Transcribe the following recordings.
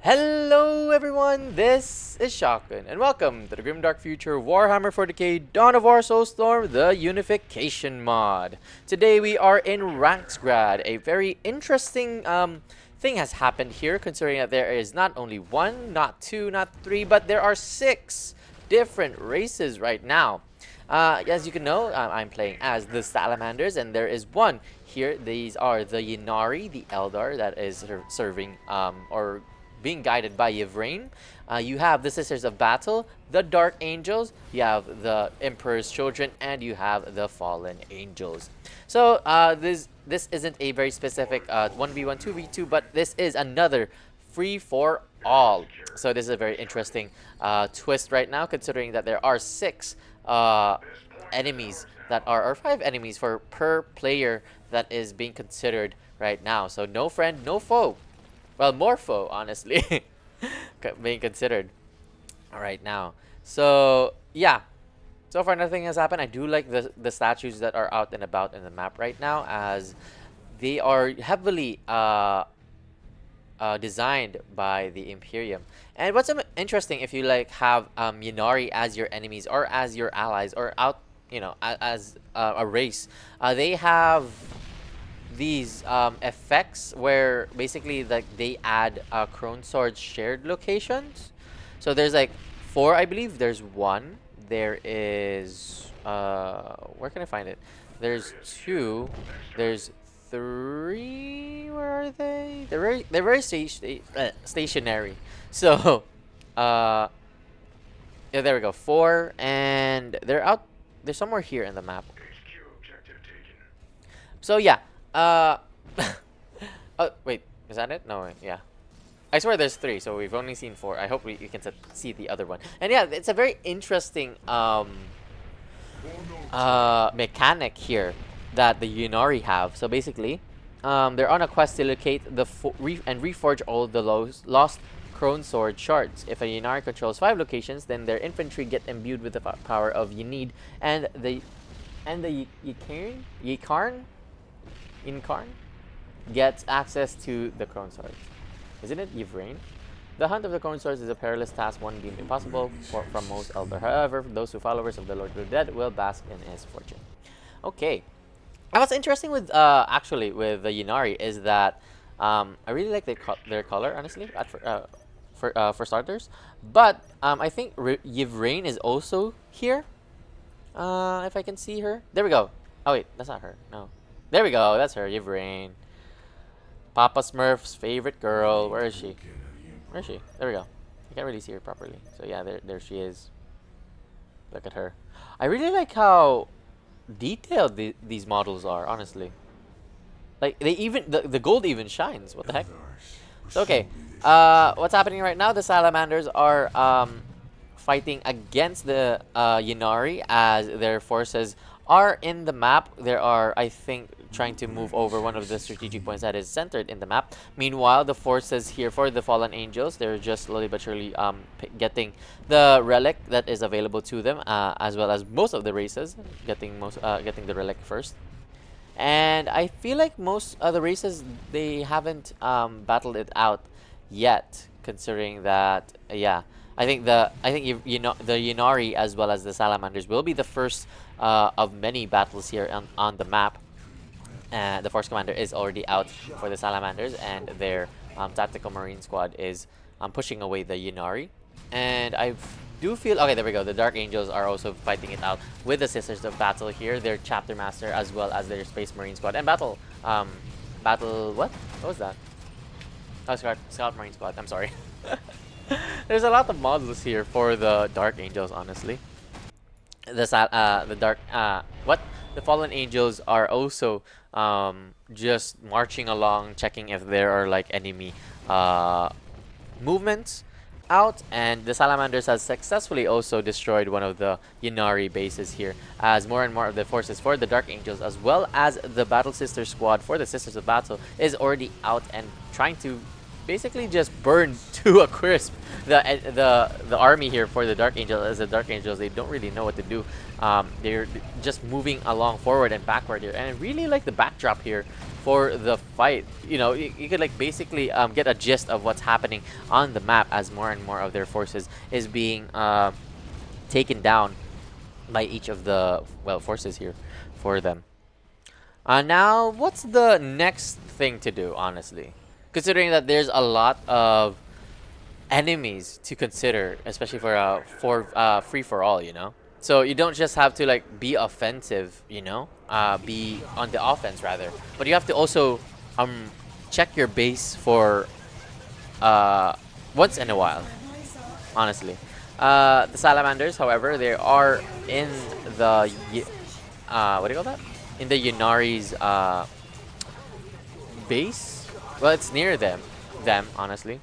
Hello everyone, this is Shotgun, and welcome to the grimdark future Warhammer 40k Dawn of War Soulstorm, the Unification mod. Today we are in Ranksgrad. A very interesting thing has happened here, considering that there is not only one, not two, not three, but there are 6 different races right now. As you can know, I'm playing as the Salamanders, and there is one here. These are the Yinari, the Eldar, that is serving or being guided by Yvrain. You have the Sisters of Battle, the Dark Angels, you have the Emperor's Children, and you have the Fallen Angels. So this isn't a very specific 1v1, 2v2, but this is another free for all. So this is a very interesting twist right now, considering that there are 6 enemies that are, or 5 enemies per player that is being considered right now. So no friend, no foe. Well, more foe, honestly, being considered right now. So yeah, so far nothing has happened. I do like the statues that are out and about in the map right now, as they are heavily designed by the Imperium. And what's interesting, if you like have Yinari as your enemies or as your allies, or out, you know, as a race, they have these effects where basically like they add Crone Sword shared locations. So there's like 4, I believe. There's 1. There is where can I find it? There's 2. There's 3. Where are they? They're very stationary. So yeah, there we go. 4, and they're out. They're somewhere here in the map. So yeah. Oh wait, is that it? No, yeah. I swear there's 3, so we've only seen 4. I hope you can see the other one. And yeah, it's a very interesting mechanic here that the Yinari have. So basically, they're on a quest to locate and reforge all the lost Crone Sword shards. If a Yinari controls 5 locations, then their infantry get imbued with the power of Ynid, and the Incarn gets access to the Crone Swords. Isn't it Yvrain? The hunt of the Crone Swords is a perilous task, one deemed impossible from most Eldar. However, those who followers of the Lord of the Dead will bask in his fortune. Okay. And what's interesting with actually with the Yinari is that I really like their color, honestly, for starters. But I think Yvrain is also here. If I can see her. There we go. Oh wait, that's not her. No. There we go, that's her, Yvrain. Papa Smurf's favorite girl. Where is she? Where is she? There we go. I can't really see her properly. So yeah, there she is. Look at her. I really like how detailed these models are, honestly. Like, they even, the gold even shines. What the heck? So, okay. What's happening right now? The Salamanders are fighting against the Yinari, as their forces are in the map. There are, I think, trying to move over one of the strategic points that is centered in the map. Meanwhile, the forces here for the Fallen Angels, they're just slowly but surely getting the relic that is available to them, as well as most of the races getting the relic first. And I feel like most of the races, they haven't battled it out yet, considering that yeah, I think the Yinari as well as the Salamanders will be the first of many battles here on the map. The Force Commander is already out for the Salamanders, and their Tactical Marine Squad is pushing away the Yinari. And I do feel, okay, there we go, the Dark Angels are also fighting it out with the Sisters of Battle here, their Chapter Master as well as their Space Marine Squad. And Battle, what was that? Oh, Scout Marine Squad, I'm sorry. There's a lot of models here for the Dark Angels, honestly. The Fallen Angels are also just marching along, checking if there are like enemy movements out, and the Salamanders has successfully also destroyed one of the Yinari bases here, as more and more of the forces for the Dark Angels as well as the Battle Sister Squad for the Sisters of Battle is already out and trying to basically just burn to a crisp the army here for the Dark Angels. As the Dark Angels, they don't really know what to do. They're just moving along forward and backward here, and I really like the backdrop here for the fight. You know, you could like basically get a gist of what's happening on the map as more and more of their forces is being taken down by each of the forces here for them. Now, what's the next thing to do, honestly? Considering that there's a lot of enemies to consider, especially for free for all, you know. So you don't just have to like be offensive, you know, be on the offense rather, but you have to also check your base for once in a while. Honestly, the Salamanders, however, they are in the what do you call that? In the Yinari's base. Well, it's near them honestly,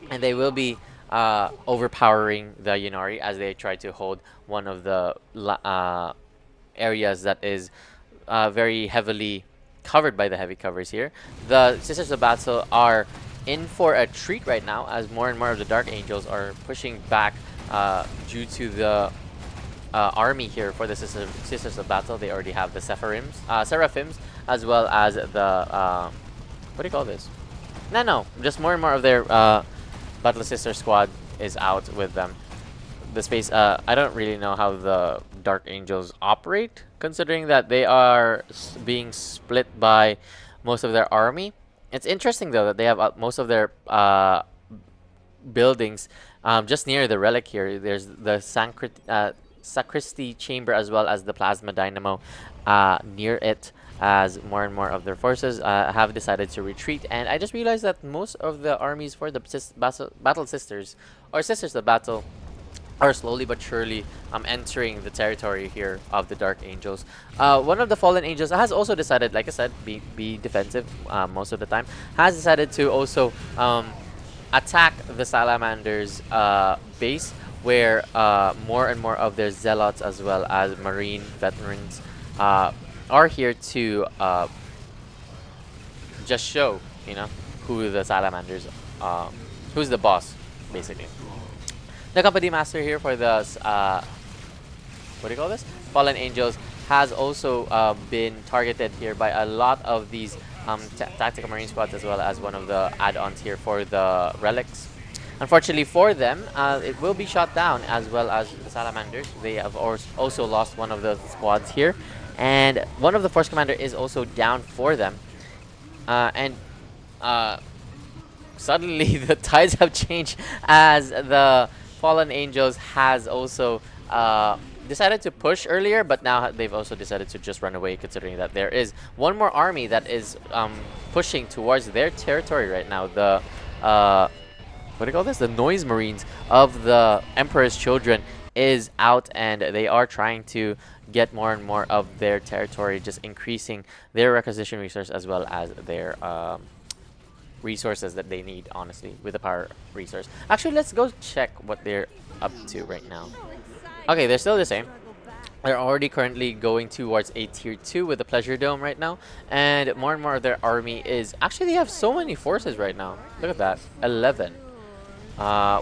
and they will be overpowering the Yinari as they try to hold one of the areas that is very heavily covered by the heavy covers here. The Sisters of Battle are in for a treat right now as more and more of the Dark Angels are pushing back due to the army here for the Sisters of Battle. They already have the Seraphims, as well as the what do you call this? No, just more and more of their Battle Sister squad is out with them. The space, I don't really know how the Dark Angels operate, considering that they are being split by most of their army. It's interesting though that they have most of their buildings just near the relic here. There's the sacristy chamber as well as the plasma dynamo near it, as more and more of their forces have decided to retreat. And I just realized that most of the armies for the Battle Sisters or Sisters of Battle are slowly but surely entering the territory here of the Dark Angels. One of the Fallen Angels has also decided, like I said, be defensive most of the time, has decided to also attack the Salamanders base, where more and more of their zealots as well as marine veterans are here to just show, you know, who the Salamanders, who's the boss, basically. The company master here for the what do you call this? Fallen Angels has also been targeted here by a lot of these tactical marine squads, as well as one of the add-ons here for the relics. Unfortunately for them, it will be shot down, as well as the Salamanders. They have also lost one of the squads here, and one of the force commander is also down for them. And suddenly the tides have changed as the Fallen Angels has also decided to push earlier, but now they've also decided to just run away, considering that there is one more army that is pushing towards their territory right now. The what do you call this? The Noise Marines of the Emperor's Children is out, and they are trying to get more and more of their territory, just increasing their requisition resource as well as their resources that they need, honestly, with the power resource. Actually, let's go check what they're up to right now. Okay, they're still the same. They're already currently going towards a tier 2 with the Pleasure Dome right now, and more of their army is actually, they have so many forces right now. Look at that, 11.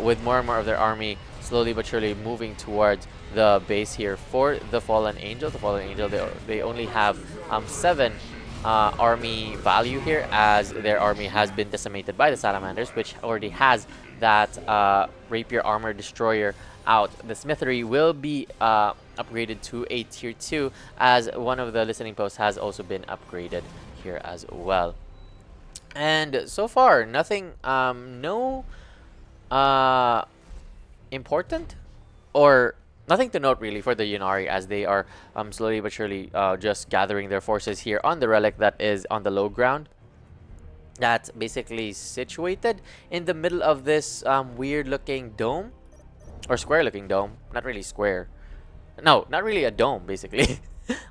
With more and more of their army slowly but surely moving towards the base here for the Fallen Angel. The Fallen Angel, they only have 7 army value here, as their army has been decimated by the Salamanders, which already has that Rapier Armor Destroyer out. The Smithery will be upgraded to a tier 2, as one of the listening posts has also been upgraded here as well. And so far, nothing, no important or nothing to note really for the Yinari, as they are slowly but surely just gathering their forces here on the relic that is on the low ground. That's basically situated in the middle of this weird looking dome, or square looking dome. Not really square. No, not really a dome basically,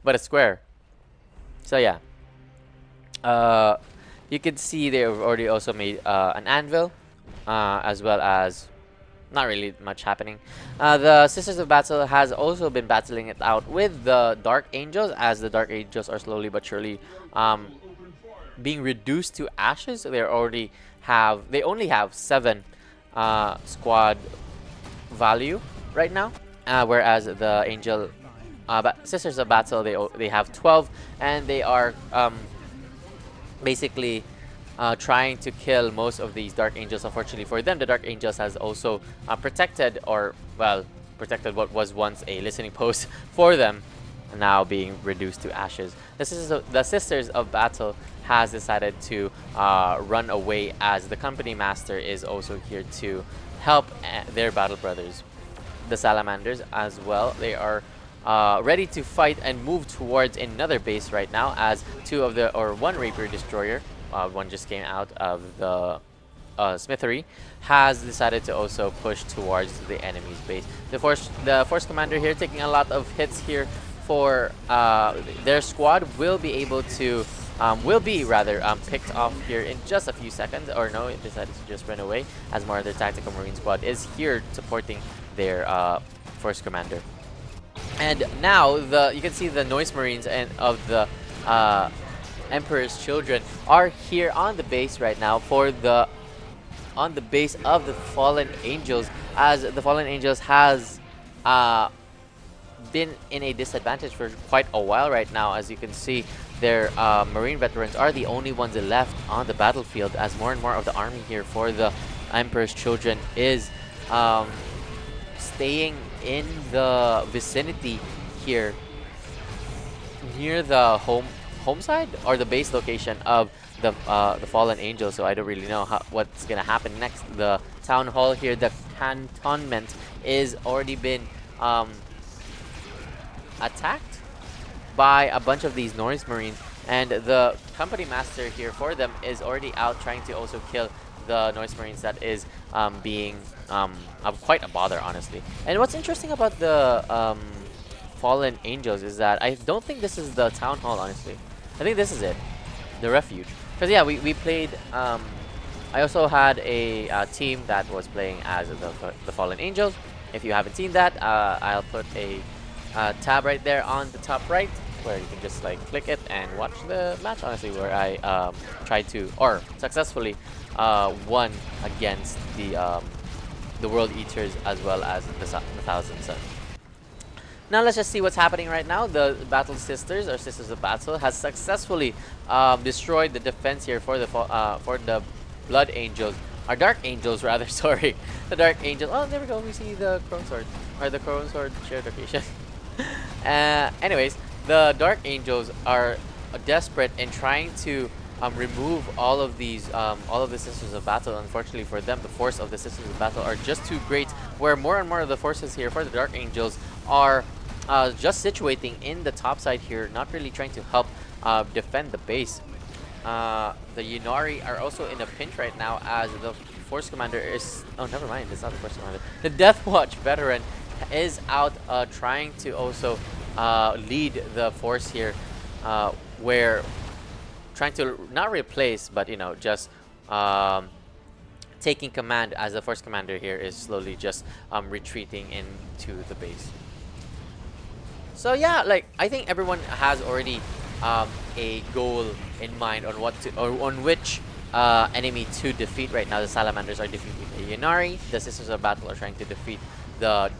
but a square. So yeah. You can see they've already also made an anvil, as well as not really much happening. The Sisters of Battle has also been battling it out with the Dark Angels, as the Dark Angels are slowly but surely being reduced to ashes. They only have 7 squad value right now, whereas the Sisters of Battle, they have 12, and they are basically trying to kill most of these Dark Angels. Unfortunately for them, the Dark Angels has also protected, or well, protected what was once a listening post for them, now being reduced to ashes. The Sisters of Battle has decided to run away, as the company master is also here to help their battle brothers, the Salamanders, as well. They are ready to fight and move towards another base right now, as one Rapier Destroyer, one just came out of the smithery, has decided to also push towards the enemy's base. The force commander here taking a lot of hits here for their squad will be able to picked off here in just a few seconds, or no, it decided to just run away, as more of their tactical marine squad is here supporting their force commander. And now you can see the noise marines and of the Emperor's Children are here on the base right now on the base of the Fallen Angels, as the Fallen Angels has been in a disadvantage for quite a while right now. As you can see, their Marine veterans are the only ones left on the battlefield, as more and more of the army here for the Emperor's Children is staying in the vicinity here near the home side, or the base location of the Fallen Angels. So I don't really know what's gonna happen next. The town hall here, the cantonment, is already been attacked by a bunch of these noise marines, and the company master here for them is already out trying to also kill the noise marines. That is being quite a bother, honestly. And what's interesting about the Fallen Angels is that I don't think this is the town hall, honestly. I think this is it, the refuge. Because yeah, we played. I also had a team that was playing as the Fallen Angels. If you haven't seen that, I'll put a tab right there on the top right, where you can just like click it and watch the match, honestly, where I tried to, or successfully won against the World Eaters as well as the Thousand Suns. Now let's just see what's happening right now. The Battle Sisters, or Sisters of Battle, has successfully destroyed the defense here for the Blood Angels, or Dark Angels rather, sorry. The Dark Angels. Oh, there we go. We see the Crone Sword, or the Crone Sword shared location. Anyways, the Dark Angels are desperate in trying to remove all of the Sisters of Battle. Unfortunately for them, the force of the Sisters of Battle are just too great, where more and more of the forces here for the Dark Angels are just situating in the top side here, not really trying to help defend the base. The Yinari are also in a pinch right now, as the force commander is... Oh, never mind, it's not the force commander. The Death Watch veteran is out trying to also lead the force here, where trying to not replace, but just taking command, as the force commander here is slowly just retreating into the base. So yeah, like, I think everyone has already a goal in mind on on which enemy to defeat right now. The Salamanders are defeating the Yinari, the Sisters of Battle are trying to defeat the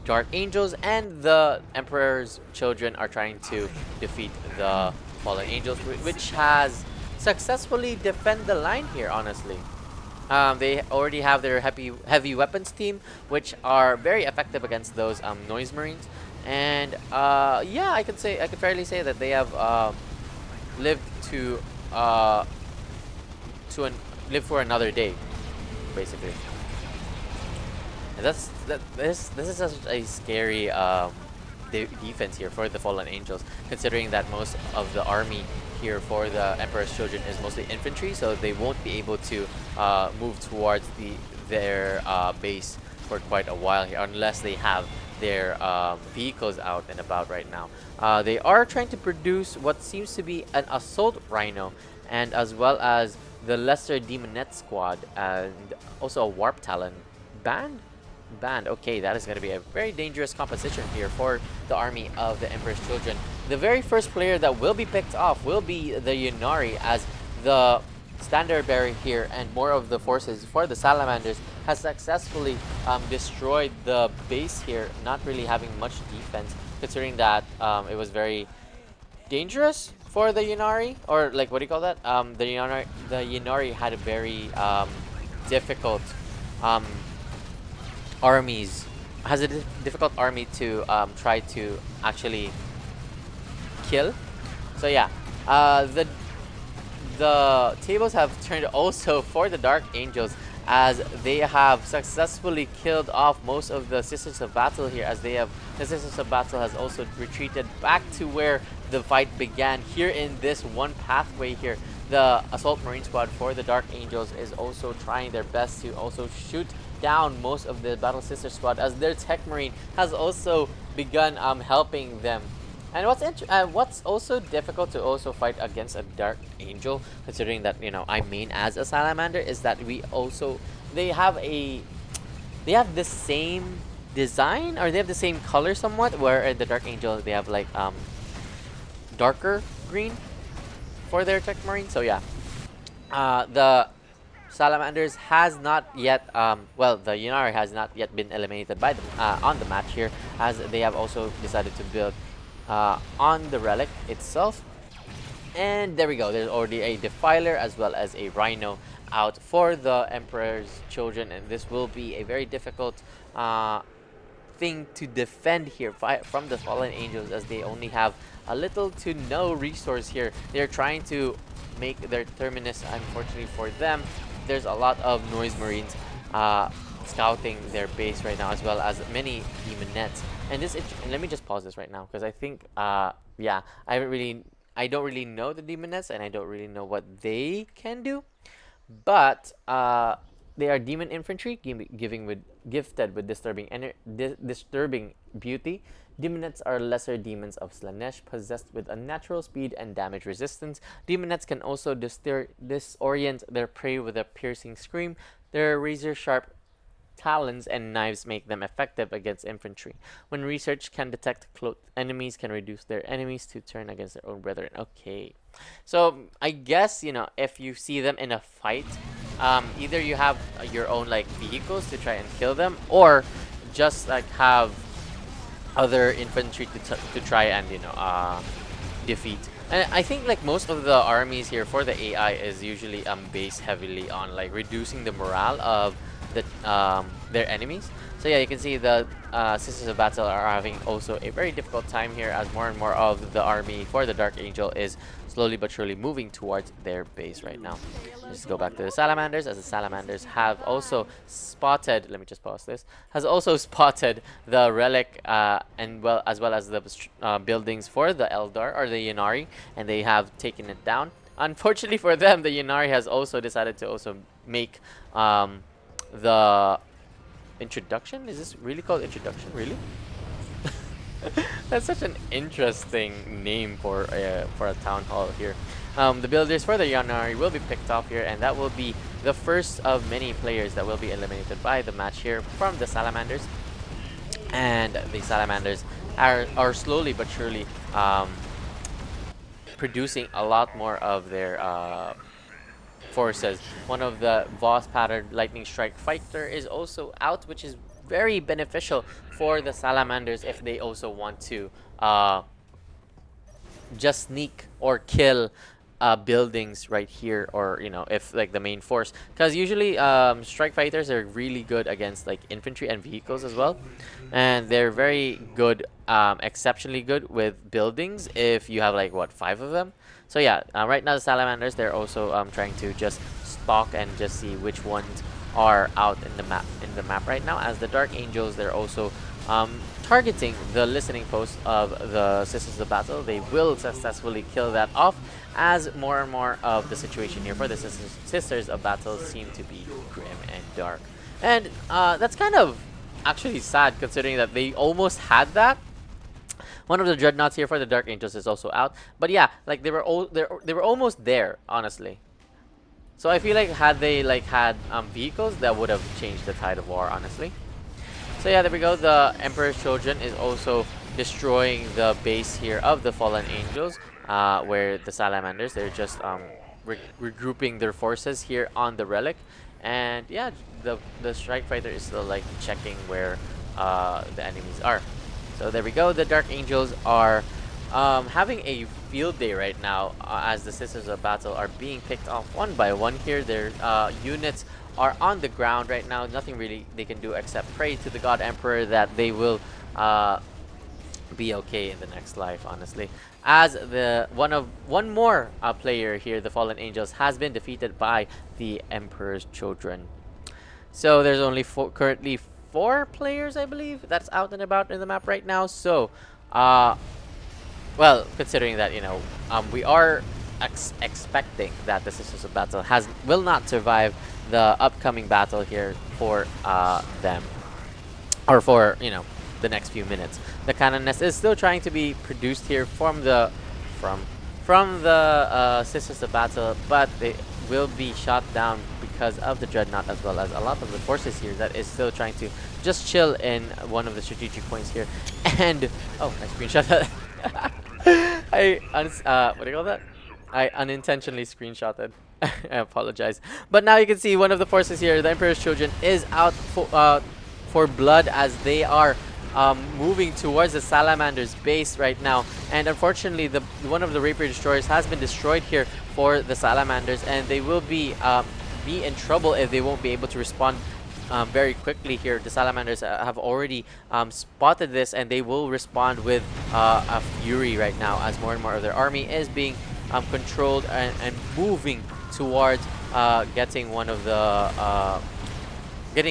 Dark Angels, and the Emperor's Children are trying to defeat the Fallen Angels, which has successfully defend the line here, honestly. They already have their heavy weapons team, which are very effective against those noise marines. And yeah, I could fairly say that they have lived live for another day, basically. And this is such a scary defense here for the Fallen Angels, considering that most of the army here for the Emperor's Children is mostly infantry, so they won't be able to move towards their base for quite a while here, unless they have their vehicles out and about right now. They are trying to produce what seems to be an Assault Rhino, and as well as the Lesser Demonette Squad, and also a Warp Talon band. Okay, that is going to be a very dangerous composition here for the army of the Emperor's Children. The very first player that will be picked off will be the Yinari, as the standard bearer here and more of the forces for the Salamanders has successfully destroyed the base here, not really having much defense, considering that it was very dangerous for the Yinari, or like what do you call that? The Yinari had a very difficult um, armies. Has a difficult army to try to actually kill. So yeah, the tables have turned also for the Dark Angels, as they have successfully killed off most of the Sisters of Battle here, as the Sisters of Battle has also retreated back to where the fight began here in this one pathway here. The Assault Marine Squad for the Dark Angels is also trying their best to also shoot down most of the Battle Sister Squad, as their Tech Marine has also begun helping them. And what's also difficult to also fight against a Dark Angel, considering that I main as a Salamander, is that they have a they have the same design, or they have the same color somewhat. Where in the Dark Angel they have like darker green for their Tech Marine. So yeah, the Salamanders has not yet, well, the Yinari has not yet been eliminated by the on the match here, as they have also decided to build on the relic itself. And there we go. There's already a Defiler as well as a Rhino out for the Emperor's Children, and this will be a very difficult thing to defend here from the Fallen Angels, as they only have a little to no resource here. They're trying to make their Terminus. Unfortunately for them, there's a lot of Noise Marines scouting their base right now, as well as many Demonettes. And let me just pause this right now, because I think yeah, I don't really know the Demonettes, and I don't really know what they can do. But they are demon infantry, gifted with disturbing beauty. Demonettes are lesser demons of Slanesh, possessed with unnatural speed and damage resistance. Demonettes can also disorient their prey with a piercing scream. Their razor-sharp talons and knives make them effective against infantry. When research can detect cloaked enemies, can reduce their enemies to turn against their own brethren. Okay, so I guess if you see them in a fight, either you have your own like vehicles to try and kill them, or just like have other infantry to try and defeat. And I think like most of the armies here for the AI is usually based heavily on like reducing the morale of their enemies. So yeah, you can see the Sisters of Battle are having also a very difficult time here, as more and more of the army for the Dark Angel is slowly but surely moving towards their base right now. Let's go back to the Salamanders, as the Salamanders have also spotted, let me just pause this, has also spotted the relic and as well as the buildings for the Eldar, or the Yinari, and they have taken it down. Unfortunately for them, the Yinari has also decided to also make the introduction. Is this really called introduction? Really? That's such an interesting name for a town hall here. The builders for the Yinari will be picked off here, and that will be the first of many players that will be eliminated by the match here from the Salamanders. And the Salamanders are slowly but surely producing a lot more of their forces. One of the Voss patterned lightning strike fighter is also out, which is very beneficial for the Salamanders if they also want to just sneak or kill buildings right here, or if like the main force, because usually strike fighters are really good against like infantry and vehicles as well, and they're very good, exceptionally good with buildings if you have like what, 5 of them. So yeah, right now the Salamanders, they're also trying to just stalk and just see which ones are out in the map right now. As the Dark Angels, they're also targeting the listening post of the Sisters of Battle. They will successfully kill that off, as more and more of the situation here for the Sisters of Battle seem to be grim and dark. And that's kind of actually sad, considering that they almost had that. One of the dreadnoughts here for the Dark Angels is also out, but yeah, like they were almost there, honestly. So I feel like had they like had vehicles, that would have changed the tide of war, honestly. So yeah, there we go. The Emperor's Children is also destroying the base here of the Fallen Angels, where the Salamanders, they're just regrouping their forces here on the relic. And yeah, the Strike Fighter is still like checking where the enemies are. So there we go. The Dark Angels are having a field day right now, as the Sisters of Battle are being picked off one by one here. Their units are on the ground right now. Nothing really they can do except pray to the God Emperor that they will be okay in the next life, honestly. As the one more player here, the Fallen Angels, has been defeated by the Emperor's Children. So there's only currently 4 players, I believe, that's out and about in the map right now. So, well, considering that, you know, we are expecting that the Sisters of Battle will not survive the upcoming battle here for them, or for, you know, the next few minutes. The cannon nest is still trying to be produced here from the Sisters of Battle, but they will be shot down because of the Dreadnought, as well as a lot of the forces here that is still trying to just chill in one of the strategic points here. And oh, I screenshot that. What do you call that? I unintentionally screenshotted. I apologize. But now you can see one of the forces here, the Emperor's Children, is out for blood, as they are moving towards the Salamander's base right now. And unfortunately, one of the Rapier Destroyers has been destroyed here for the Salamanders, and they will be in trouble if they won't be able to respond very quickly here. The Salamanders have already spotted this, and they will respond with a fury right now, as more and more of their army is being controlled and moving towards getting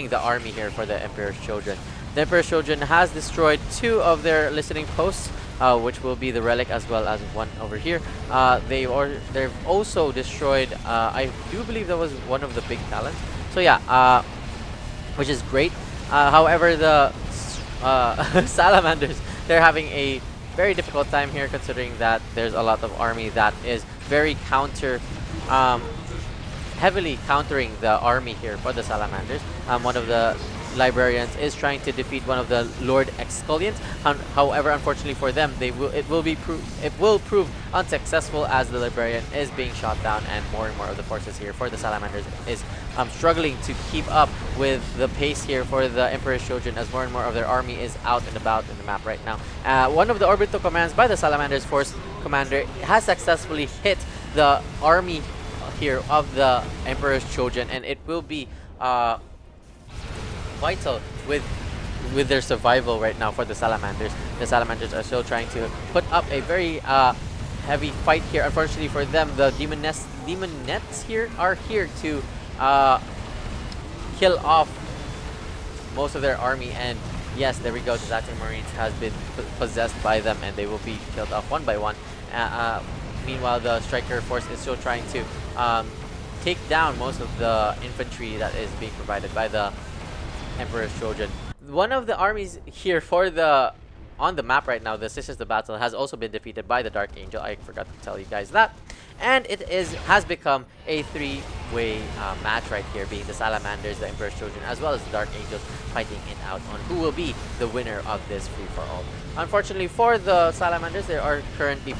the army here for the Emperor's Children. The Emperor's Children has destroyed 2 of their listening posts, which will be the relic, as well as one over here. They've also destroyed, I do believe that was one of the big talents. So yeah, which is great. However, the Salamanders, they're having a very difficult time here, considering that there's a lot of army that is very heavily countering the army here for the Salamanders. One of the Librarians is trying to defeat one of the Lord Excoliant. However, unfortunately for them, it will prove unsuccessful, as the Librarian is being shot down, and more of the forces here for the Salamanders is struggling to keep up with the pace here for the Emperor's Children, as more and more of their army is out and about in the map right now. One of the orbital commands by the Salamanders Force Commander has successfully hit the army here of the Emperor's Children, and it will be vital with their survival right now for the Salamanders. The Salamanders are still trying to put up a very heavy fight here. Unfortunately for them, the Demonettes here are here to kill off most of their army, and yes, there we go. The Tactical Marines has been possessed by them, and they will be killed off one by one. Meanwhile, the Striker Force is still trying to take down most of the infantry that is being provided by the Emperor's Children. One of the armies here on the map right now, the Sisters of Battle, has also been defeated by the Dark Angel. I forgot to tell you guys that. And it has become a 3-way match right here, being the Salamanders, the Emperor's Children, as well as the Dark Angels fighting it out on who will be the winner of this free-for-all. Unfortunately for the Salamanders, they are currently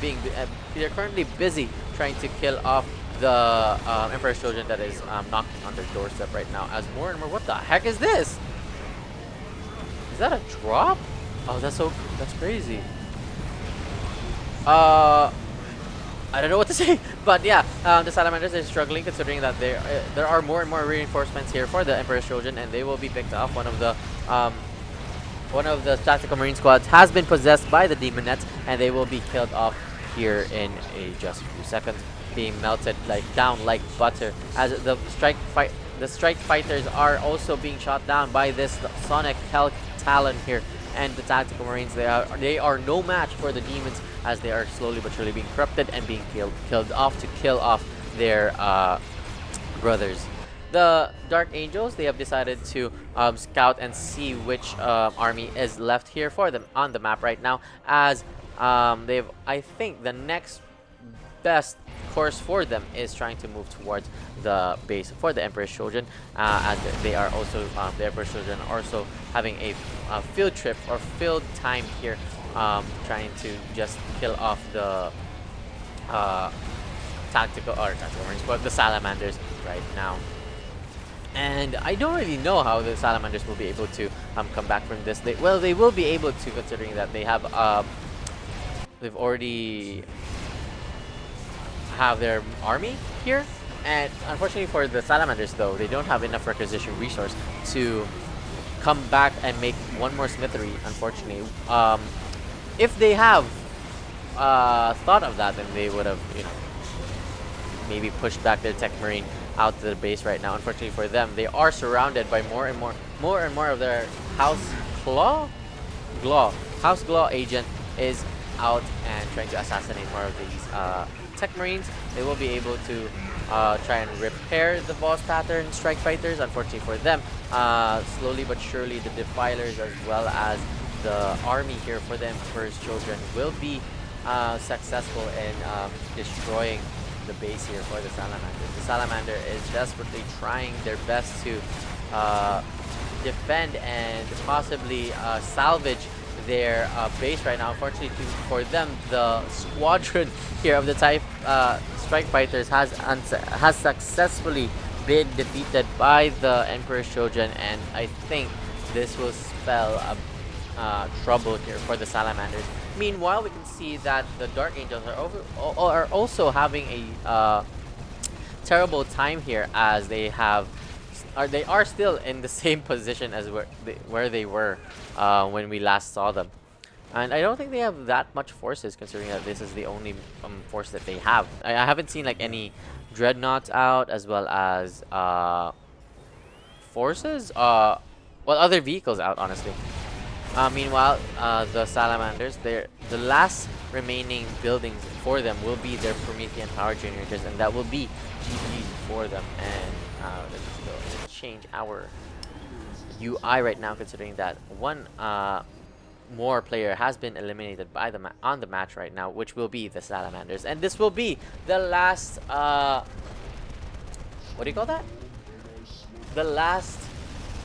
busy trying to kill off the Emperor's Children that is knocking on their doorstep right now, as more and more. What the heck is this? Is that a drop? Oh, that's crazy. I don't know what to say, but yeah, the Salamanders are struggling, considering that there are more and more reinforcements here for the Emperor's Children, and they will be picked off. One of the Tactical Marine squads has been possessed by the Demonettes, and they will be killed off here in just a few seconds, being melted down like butter, as the strike fighters are also being shot down by this Sonic Hell Talon here. And the Tactical Marines, they are no match for the demons, as they are slowly but surely being corrupted and being killed off to kill off their brothers. The Dark Angels, they have decided to scout and see which army is left here for them on the map right now, as I think the next best course for them is trying to move towards the base for the Emperor's Children, as they are also the Emperor's Children are also having a field trip or field time here, trying to just kill off the tactical Marines, but the Salamanders right now. And I don't really know how the Salamanders will be able to come back from this. They will be able to, considering that they have they've already have their army here. And unfortunately for the Salamanders, though, they don't have enough requisition resource to come back and make one more smithery, unfortunately. If they have thought of that, then they would have, you know, maybe pushed back their Tech Marine out to the base right now. Unfortunately for them, they are surrounded by more and more of their House Claw agent is out and trying to assassinate more of these Tech Marines. They will be able to try and repair the boss pattern Strike Fighters. Unfortunately for them, slowly but surely the Defilers as well as the army here for the Emperor's Children will be successful in destroying the base here for the Salamanders. The Salamander is desperately trying their best to defend and possibly salvage their base right now. Unfortunately for them, the squadron here of the Type Strike Fighters has successfully been defeated by the Emperor's Children, and I think this will spell trouble here for the Salamanders. Meanwhile, we can see that the Dark Angels are also having a terrible time here, as they are still in the same position as where they were when we last saw them. And I don't think they have that much forces, considering that this is the only force that they have. I haven't seen like any dreadnoughts out, as well as forces, well, other vehicles out, honestly. Meanwhile, the Salamanders, the last remaining buildings for them will be their Promethean power generators, and that will be GG for them. And let's go and change our UI right now, considering that one more player has been eliminated by on the match right now, which will be the Salamanders, and this will be the last what do you call that? The last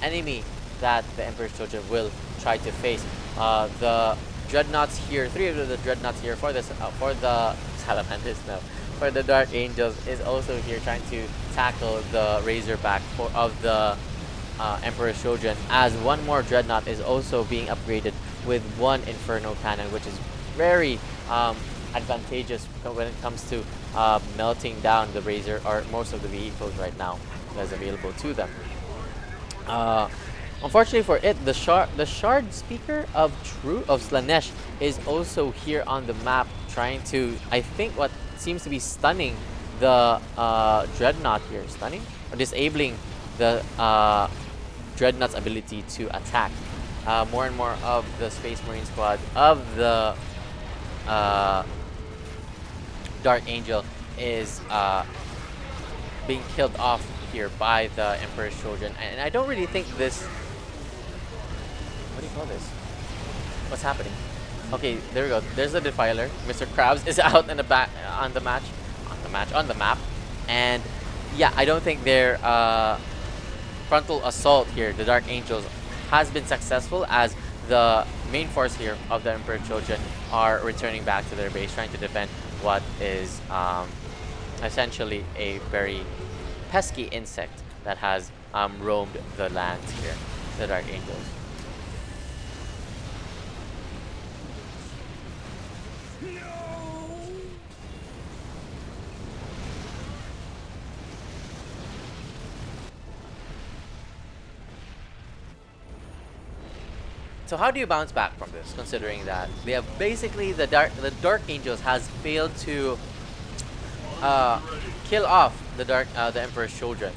enemy that the Emperor's Children will try to face. The Dreadnoughts here, 3 of the Dreadnoughts here for the Salamanders, no, for the Dark Angels is also here trying to tackle the Razorback of the Emperor's Children, as one more Dreadnought is also being upgraded with 1 Inferno Cannon, which is very advantageous when it comes to melting down the Razor, or most of the vehicles right now that's available to them. Unfortunately for it, the Shard Speaker of Slanesh is also here on the map, trying to, I think, what seems to be stunning the Dreadnought here. Stunning? Or disabling the Dreadnought's ability to attack. More and more of the Space Marine squad of the Dark Angel is being killed off here by the Emperor's Children. And I don't really think this... What do you call this? What's happening? Okay, there we go. There's the Defiler. Mr. Krabs is out in the on the map. And yeah, I don't think their frontal assault here, the Dark Angels, has been successful, as the main force here of the Emperor's Children are returning back to their base, trying to defend what is essentially a very pesky insect that has roamed the lands here, the Dark Angels. So how do you bounce back from this, considering that they have basically the Dark Angels has failed to kill off the Emperor's Children?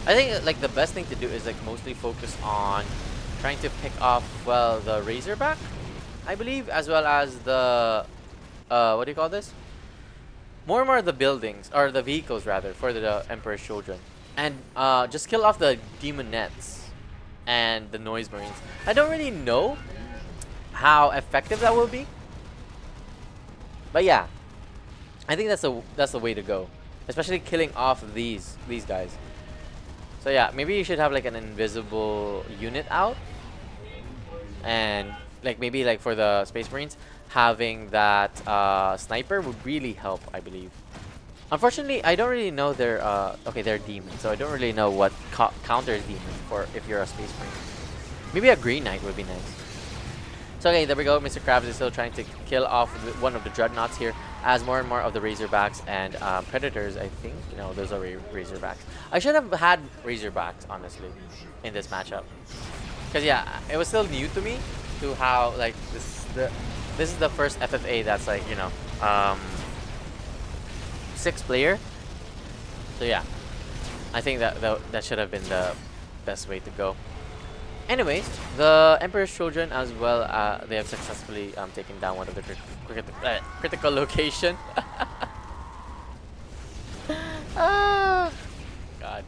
I think like the best thing to do is like mostly focus on trying to pick off, well, the Razorback, I believe, as well as the what do you call this? More and more of the buildings, or the vehicles rather, for the Emperor's Children, and just kill off the Demonettes and the Noise Marines. I don't really know how effective that will be, but yeah, I think that's the way to go, especially killing off these guys. So yeah, maybe you should have like an invisible unit out, and like maybe like for the Space Marines, having that sniper would really help, I believe. Unfortunately, I don't really know their okay, they're demons, so I don't really know what counters demons for if you're a Space Marine. Maybe a Green Knight would be nice. So okay, there we go. Mr. Krabs is still trying to kill off one of the dreadnoughts here, as more and more of the Razorbacks and Predators, I think, those are Razorbacks. I should have had Razorbacks, honestly, in this matchup. Because yeah, it was still new to me, to how, like, this is the first FFA that's like, 6-player. So yeah, I think that should have been the best way to go. Anyways, the Emperor's Children as well, they have successfully taken down one of the critical location. Ah, God,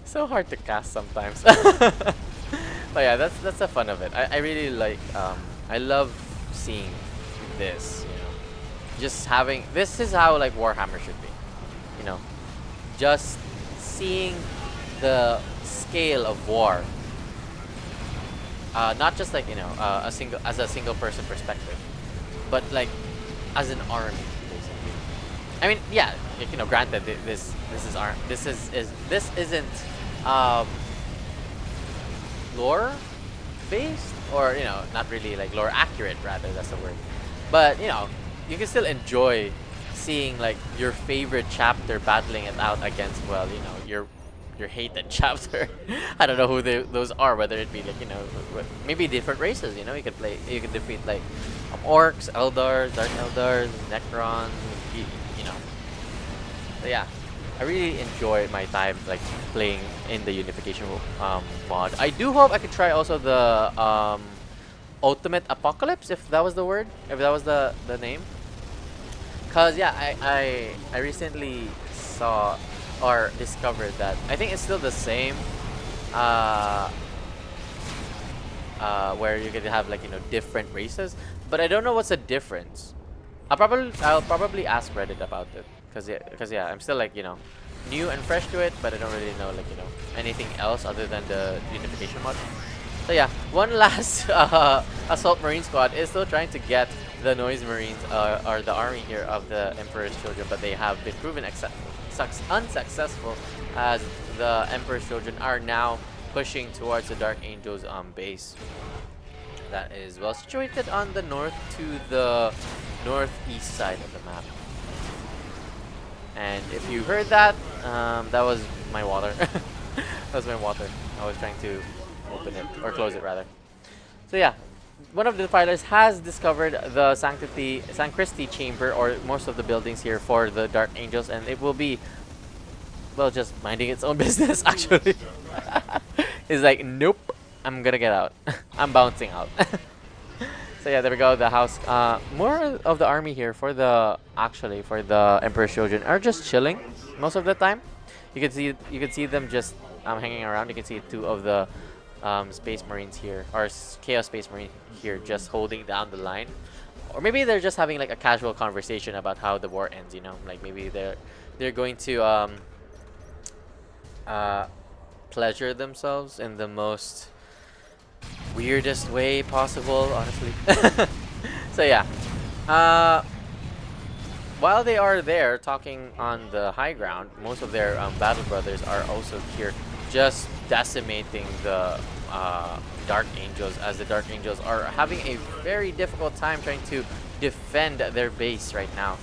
so hard to cast sometimes. But yeah, that's the fun of it. I really like, I love seeing this. Just having, this is how like Warhammer should be. Just seeing the scale of war. Not just like a single person perspective, but like as an army, basically. I mean, yeah, granted, this isn't lore based, or not really like lore accurate, rather, that's the word. But you can still enjoy seeing like your favorite chapter battling it out against, well, your hated chapter. I don't know who those are, whether it be like, maybe different races, you could defeat like orcs, eldars, dark eldars, necrons, So yeah, I really enjoy my time like playing in the Unification mod. I do hope I could try also the Ultimate Apocalypse, if that was the word, if that was the name. Cause yeah, I recently saw or discovered that I think it's still the same, where you can have like different races, but I don't know what's the difference. I'll probably ask Reddit about it, cause yeah, I'm still like new and fresh to it, but I don't really know like anything else other than the Unification mod. So yeah, one last Assault Marine squad is still trying to get the Noise Marines, or the army here of the Emperor's Children, but they have been proven unsuccessful, as the Emperor's Children are now pushing towards the Dark Angels base. That is well situated on the north to the northeast side of the map. And if you heard that, that was my water. That was my water. I was trying to open it, or close it rather. So yeah, one of the fighters has discovered the Sanctity Chamber, or most of the buildings here for the Dark Angels, and it will be, well, just minding its own business, actually. It's like, nope, I'm gonna get out. I'm bouncing out. So yeah, there we go. The house, more of the army here for the Emperor's Children are just chilling most of the time. You can see them just hanging around. You can see two of the Space Marines here, or Chaos Space Marine here, just holding down the line. Or maybe they're just having like a casual conversation about how the war ends, like maybe they're going to pleasure themselves in the most weirdest way possible, honestly. So yeah, while they are there talking on the high ground, most of their battle brothers are also here, just decimating the Dark Angels, as the Dark Angels are having a very difficult time trying to defend their base right now.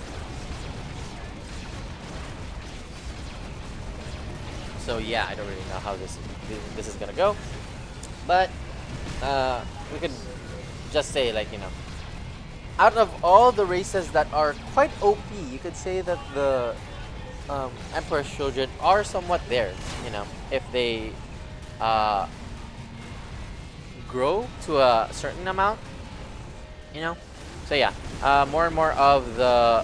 So yeah, I don't really know how this is gonna go, but we could just say, like, out of all the races that are quite OP, you could say that the Emperor's Children are somewhat there, if they grow to a certain amount, So yeah, more and more of the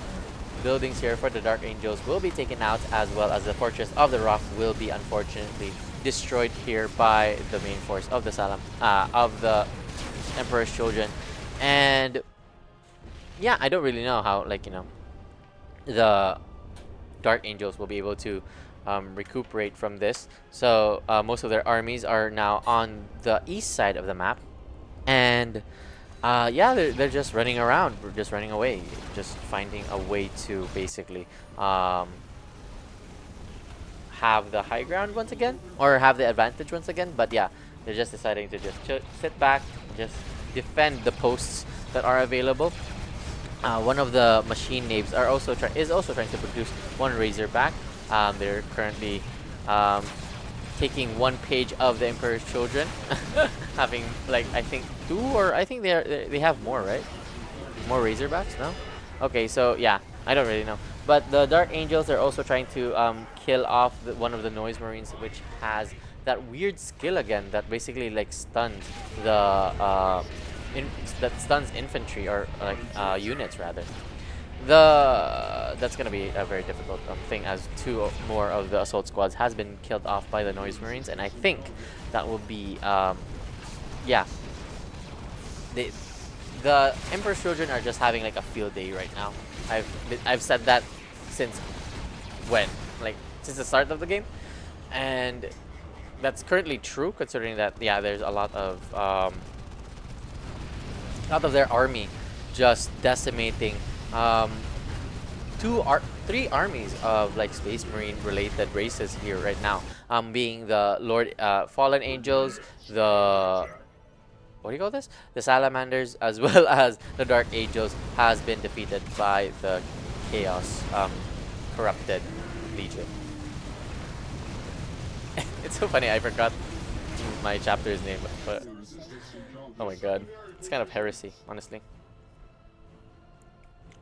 buildings here for the Dark Angels will be taken out, as well as the Fortress of the Rock will be unfortunately destroyed here by the main force of the Emperor's Children. And yeah, I don't really know how, like, the Dark Angels will be able to recuperate from this. So most of their armies are now on the east side of the map, and yeah, they're just running around, just running away, just finding a way to basically have the high ground once again, or have the advantage once again. But yeah, they're just deciding to just sit back, just defend the posts that are available. One of the machine knaves is also trying to produce one Razorback. They're currently taking one page of the Emperor's Children, having like I think two, or I think they have more, right? More Razorbacks, no? Okay, so yeah, I don't really know. But the Dark Angels are also trying to kill off one of the Noise Marines, which has that weird skill again that basically like stuns the that stuns infantry, or like units rather. That's gonna be a very difficult thing, as two more of the assault squads has been killed off by the Noise Marines, and I think that will be yeah. The Emperor's Children are just having like a field day right now. I've said that since when? Like since the start of the game, and that's currently true, considering that yeah, there's a lot of their army just decimating three armies of like Space Marine related races here right now. Being the Fallen Angels, the what do you call this? The Salamanders, as well as the Dark Angels, has been defeated by the Chaos corrupted Legion. It's so funny, I forgot my chapter's name, but oh my god, it's kind of heresy, honestly.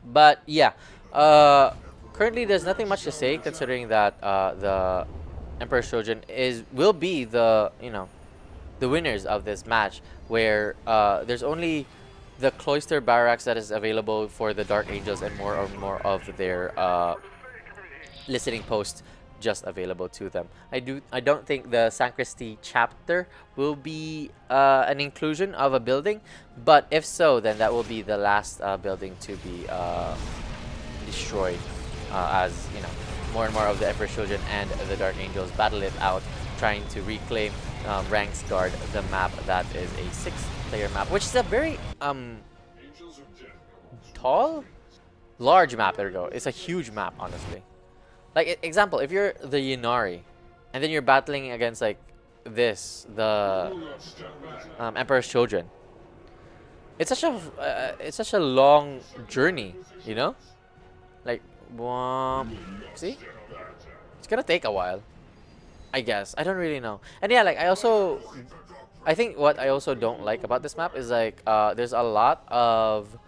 But yeah, currently there's nothing much to say, considering that the Emperor's Children will be the the winners of this match, where there's only the Cloister Barracks that is available for the Dark Angels, and more of their listening posts just available to them. I don't think the Sacristy chapter will be an inclusion of a building, but if so, then that will be the last building to be destroyed, as more and more of the Emperor's Children and the Dark Angels battle it out, trying to reclaim ranks guard the map that is a 6-player map, which is a very large map. There we go. It's a huge map, honestly. Like, example, if you're the Yinari, and then you're battling against like the Emperor's Children, it's such a long journey, like, see, it's gonna take a while, I guess. I don't really know. And yeah, like I think what I also don't like about this map is like there's a lot of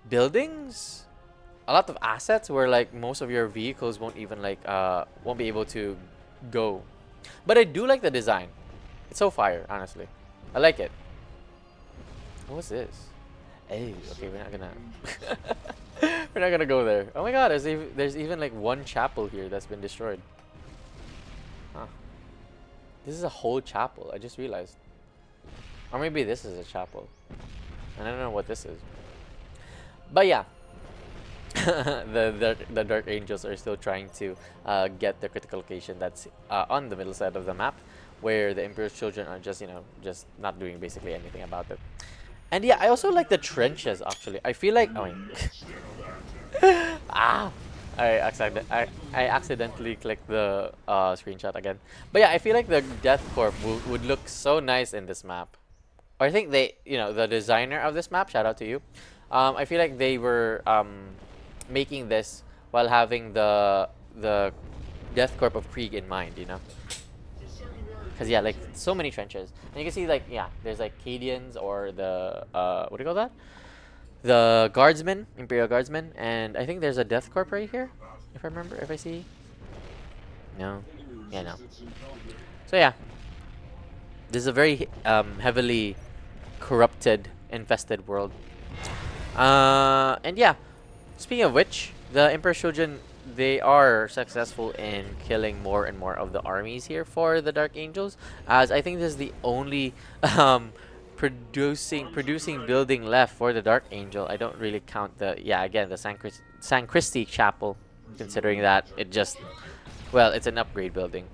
buildings, a lot of assets where like most of your vehicles won't even like won't be able to go. But I do like the design. It's so fire, honestly. I like it. What's this? Hey, okay, we're not gonna we're not gonna go there. Oh my god, there's even like one chapel here that's been destroyed. Huh. This is a whole chapel, I just realized. Or maybe this is a chapel. And I don't know what this is. But yeah. the Dark Angels are still trying to get the critical location that's on the middle side of the map, where the Emperor's Children are just just not doing basically anything about it. And yeah, I also like the trenches, actually. I feel like I accidentally clicked the screenshot again. But yeah, I feel like the Death Corp would look so nice in this map. Or I think the designer of this map, shout out to you. I feel like they were making this while having the Death Corp of Krieg in mind, Because yeah, like so many trenches, and you can see like there's like Cadians, or the what do you call that? The Guardsmen, Imperial Guardsmen, and I think there's a Death Corp right here, if I remember, if I see. No, yeah, no. So yeah, this is a very heavily corrupted, infested world. And yeah, speaking of which, the Emperor's Children, they are successful in killing more and more of the armies here for the Dark Angels, as I think this is the only producing building left for the Dark Angel. I don't really count the San Christi Chapel, considering that it's an upgrade building.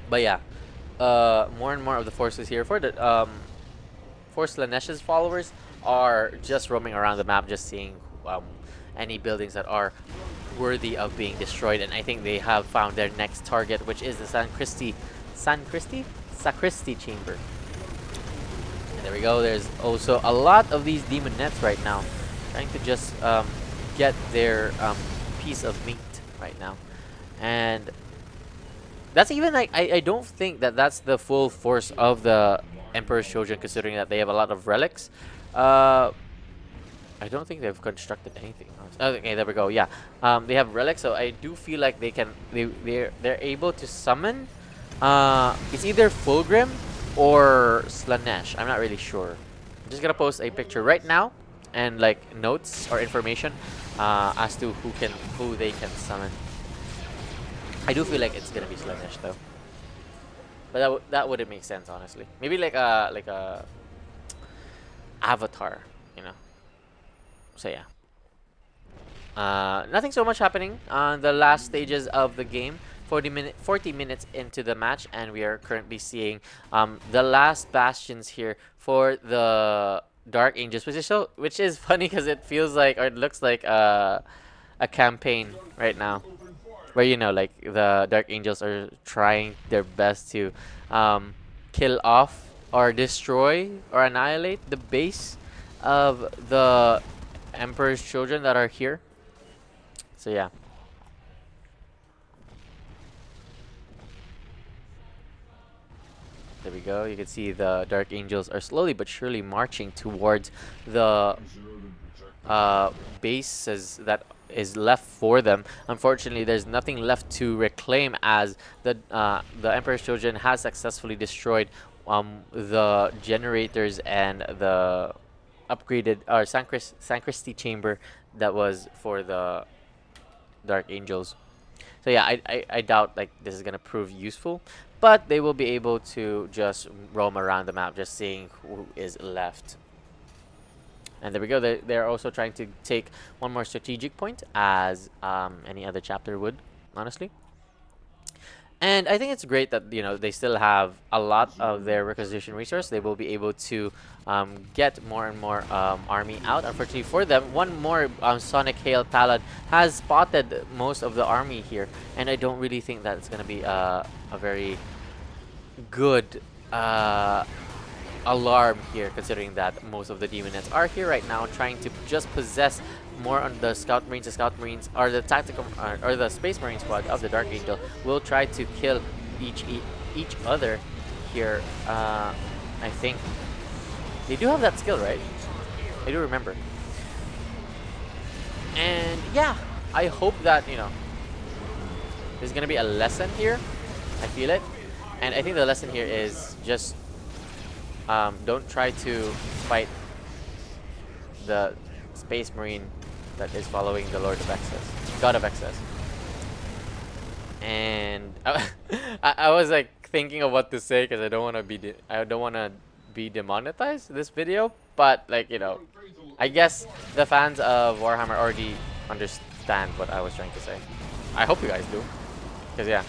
But yeah, more and more of the forces here for the Force Lanesh's followers are just roaming around the map, just seeing any buildings that are worthy of being destroyed, and I think they have found their next target, which is the Sacristy Chamber. And there we go. There's also a lot of these demon nets right now, trying to just get their piece of meat right now, and that's even like I don't think that that's the full force of the Emperor's Children, considering that they have a lot of relics. I don't think they've constructed anything else. Okay, there we go. Yeah, they have relics, so I do feel like they're able to summon. It's either Fulgrim or Slanesh. I'm not really sure. I'm just gonna post a picture right now and like notes or information as to who they can summon. I do feel like it's gonna be Slanesh though, but that wouldn't make sense honestly. Maybe like a Avatar, you know. So yeah. Nothing so much happening on the last stages of the game. 40 minutes into the match, and we are currently seeing the last bastions here for the Dark Angels, which is funny because it feels like, or it looks like a campaign right now, where like the Dark Angels are trying their best to kill off or destroy or annihilate the base of the Emperor's Children that are here. So yeah. There we go. You can see the Dark Angels are slowly but surely marching towards the bases that is left for them. Unfortunately, there's nothing left to reclaim, as the Emperor's Children has successfully destroyed the generators and the upgraded Sacristy Chamber that was for the Dark Angels. So yeah, I doubt like this is gonna prove useful, but they will be able to just roam around the map, just seeing who is left. And there we go. They're also trying to take one more strategic point, as any other chapter would, honestly. And I think it's great that they still have a lot of their requisition resource. They will be able to get more and more army out. Unfortunately for them, one more Sonic Hail Talon has spotted most of the army here, and I don't really think that it's going to be a very good alarm here, considering that most of the Demonettes are here right now trying to just possess more on the Scout Marines. The Scout Marines, or the tactical or the Space Marine squad of the Dark Angel, will try to kill each other here. I think they do have that skill, right? I do remember. And yeah, I hope that there's gonna be a lesson here. I feel it, and I think the lesson here is just don't try to fight the Space Marine that is following the Lord of Excess, God of Excess. And I was like thinking of what to say, because I don't want to be demonetized this video, but like I guess the fans of Warhammer already understand what I was trying to say. I hope you guys do, because yeah,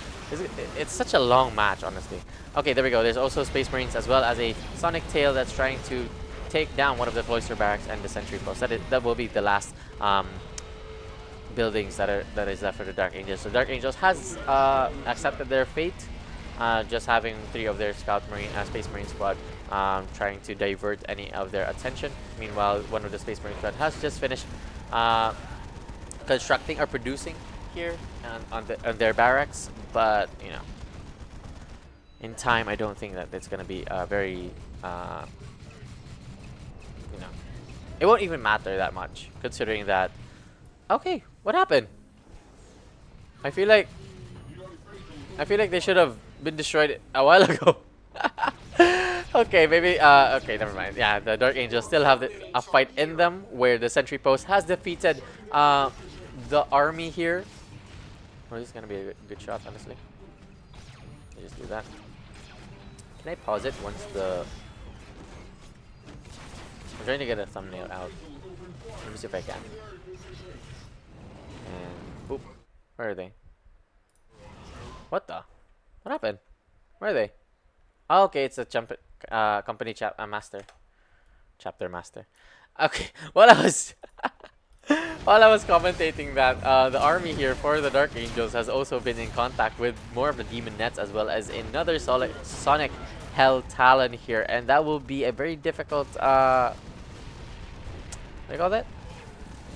it's such a long match, honestly. Okay, there we go. There's also Space Marines, as well as a Sonic Tail that's trying to take down one of the Cloister Barracks and the Sentry Post. That will be the last buildings that is left for the Dark Angels. So Dark Angels has accepted their fate, just having 3 of their Space Marine squad trying to divert any of their attention. Meanwhile, one of the Space Marine squad has just finished constructing or producing here on their barracks, but in time, I don't think that it's gonna be very it won't even matter that much, considering that. Okay, what happened? I feel like they should have been destroyed a while ago. Okay, maybe okay, never mind. Yeah, the Dark Angels still have a fight in them, where the Sentry Post has defeated the army here. Well, this is gonna be a good shot, honestly. I just do that. Can I pause it once the... I'm trying to get a thumbnail out. Let me see if I can. And boop. Where are they? What the? What happened? Where are they? Oh, okay, it's a company master. Chapter master. Okay, what I was While I was commentating that, the army here for the Dark Angels has also been in contact with more of the Demon Nets as well as another Sonic Hell Talon here, and that will be a very difficult, what do you call that?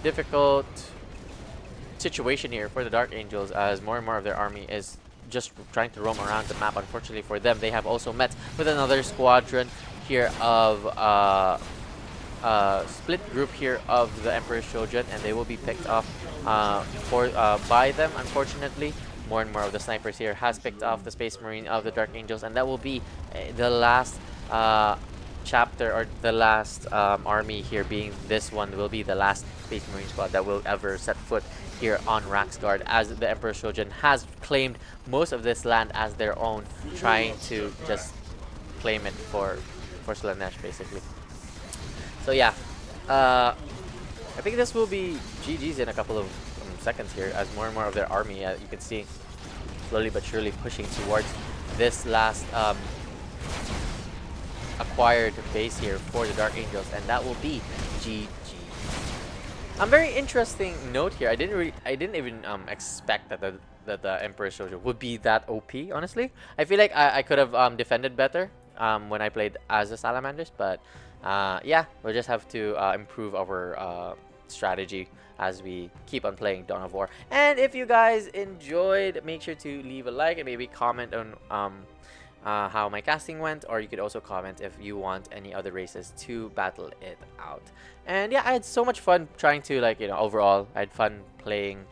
Difficult situation here for the Dark Angels, as more and more of their army is just trying to roam around the map. Unfortunately for them, they have also met with another squadron here of split group here of the Emperor's Children, and they will be picked off by them. Unfortunately, more and more of the snipers here has picked off the Space Marine of the Dark Angels, and that will be the last chapter, or the last army here, being this one will be the last Space Marine squad that will ever set foot here on Raxgard, as the Emperor's Children has claimed most of this land as their own, trying to just claim it for Slanesh basically. So yeah, I think this will be GG's in a couple of seconds here, as more and more of their army, you can see, slowly but surely pushing towards this last acquired base here for the Dark Angels, and that will be GG. A very interesting note here. I didn't even expect that the Emperor's Soldier would be that OP. Honestly, I feel like I could have defended better when I played as the Salamanders, but yeah, we'll just have to improve our strategy as we keep on playing Dawn of War. And if you guys enjoyed, make sure to leave a like and maybe comment on how my casting went, or you could also comment if you want any other races to battle it out. And yeah, I had so much fun trying to, like, overall I had fun playing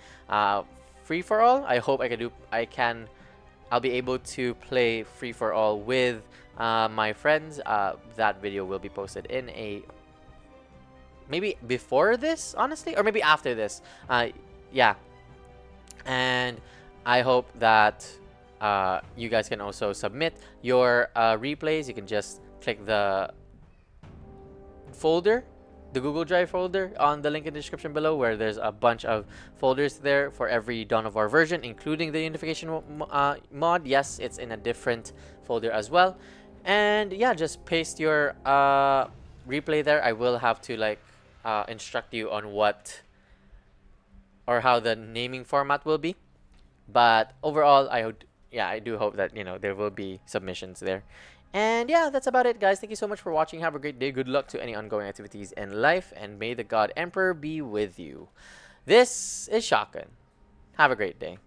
free for all. I hope I'll be able to play free for all with my friends. That video will be posted in maybe before this, honestly, or maybe after this. Yeah, and I hope that you guys can also submit your replays. You can just click the folder, the Google Drive folder on the link in the description below, where there's a bunch of folders there for every Dawn of War version, including the Unification mod. Yes, it's in a different folder as well. And yeah, just paste your replay there. I will have to, like, instruct you on what or how the naming format will be. But overall, I do hope that, there will be submissions there. And yeah, that's about it, guys. Thank you so much for watching. Have a great day. Good luck to any ongoing activities in life, and may the God Emperor be with you. This is Shotgun. Have a great day.